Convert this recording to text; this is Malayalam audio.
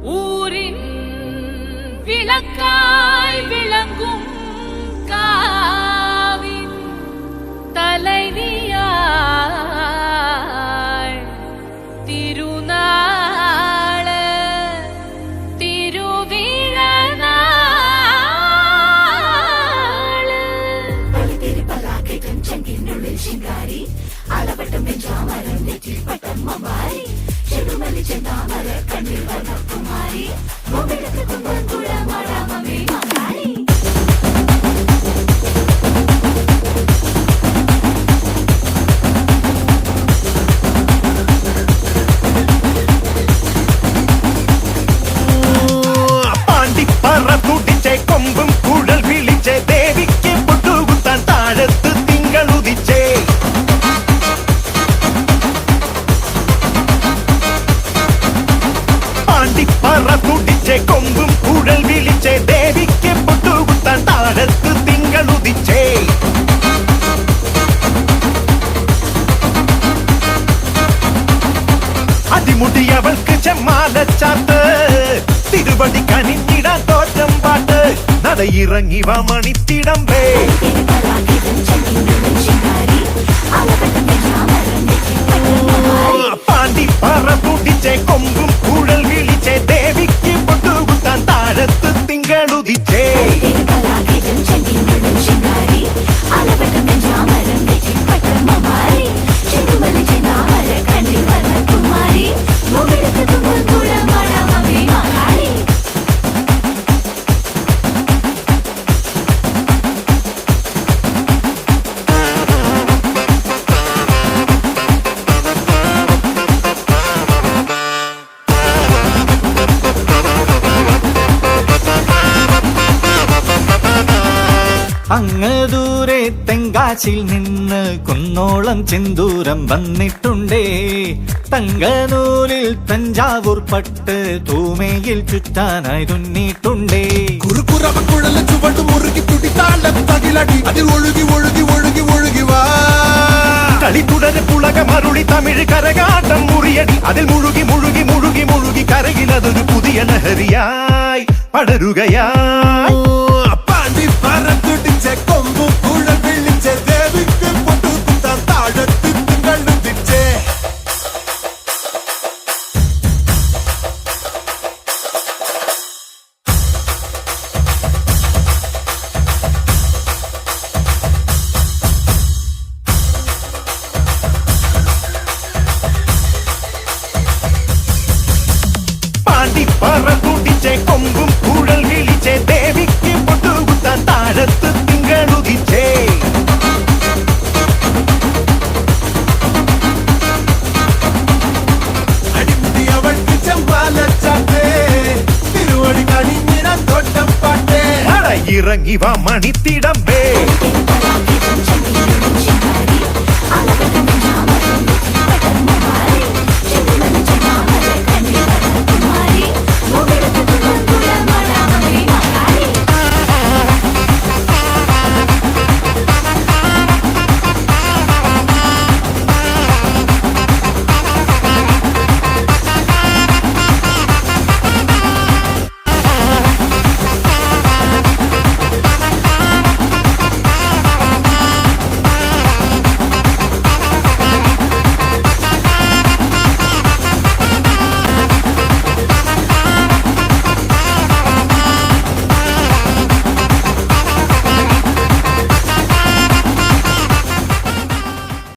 ஊரின் விளக்காய் விளங்கும் காவின் தலைவியாய் திருநாள திருவிழநாள் ചെങ്കിനുള്ളിൽ ശിങ്കാരി അളവട്ടം വെഞ്ചാമരം നെറ്റിൽ പട്ടം മമാരി ചെറുമലി ചെന്താമര കണ്ണിൽ വർണ്ണകുമാരി മൊബിലത്ത് കുമ്പൻകുളമാടാമേ മങ്ങാരി പാണ്ടിപ്പറ തുടിച്ചേ കൊമ്പും കുഴൽ വിളിച്ചേ ദേവിക്ക് പൊട്ടുകുത്താൻ താഴത്ത് തിങ്കളുദിച്ചേ പാണ്ടിപ്പറ തുടിച്ചേ കൊമ്പും കുഴൽ വിളിച്ചേ ദേവിക്ക് പൊട്ടുകുത്താൻ താഴത്ത് തിങ്കളുദിച്ചേ അടിമുടിയവൾക്ക് ചെമ്മാലച്ചാത്ത് തിരുവടി കനിഞ്ഞിടാൻ തോറ്റം പാട്ട് നടയിറങ്ങി വാ മണിത്തിടമ്പേ പാണ്ടി പറ തുടിച്ചേ കൊമ്പും കുഴൽ വിളിച്ചേ ദേവിക്ക് പൊട്ടുകുത്താൻ താഴത്ത് തിങ്കളുദിച്ചേ അങ്ങ് ദൂരെ തെങ്കാശിൽ നിന്ന് കുന്നോളം ചെന്തൂരം വന്നിട്ടുണ്ടേ തങ്കനൂലിൽ തഞ്ചാവൂർ പട്ട് തൂമയിൽ ചുറ്റാനായി തുന്നിട്ടുണ്ടേ കുറുക്കുറവക്കുഴല് ചുവട് മുറുകി തുടിത്താളം തകിലടി അതിൽ ഒഴുകി ഒഴുകി ഒഴുകി ഒഴുകി വാ കളി തുടരെ പുളക മറുളി തമിഴ് കരകാട്ടം മുറിയടി അതിൽ മുഴുകി മുഴുകി മുഴുകി മുഴുകി കരകിലതൊരു പുതിയ ലഹരിയായി പടരുകയായി പാണ്ടി പറ തുടിച്ചേ കൊമ്പും കുഴൽ വിളിച്ചേ ദേവിക്ക് പൊട്ടുകുത്താൻ താഴത്ത് തിങ്കളുദിച്ചേ പാണ്ടി പറ തുടിച്ചേ കൊമ്പും കുഴൽ വിളിച്ചേ ദേവിക്ക് പൊട്ടുകുത്താൻ താഴത്ത് തിങ്കളുദിച്ചേ അടിമുടി അവൾക്ക് ചെമ്പാലച്ചാട്ടേ തിരുവടി കണിഞ്ഞിടാൻ തോട്ടം പാട്ടേ നടയിറങ്ങി വാ മണിത്തിടമ്പേ ിടമ്പേ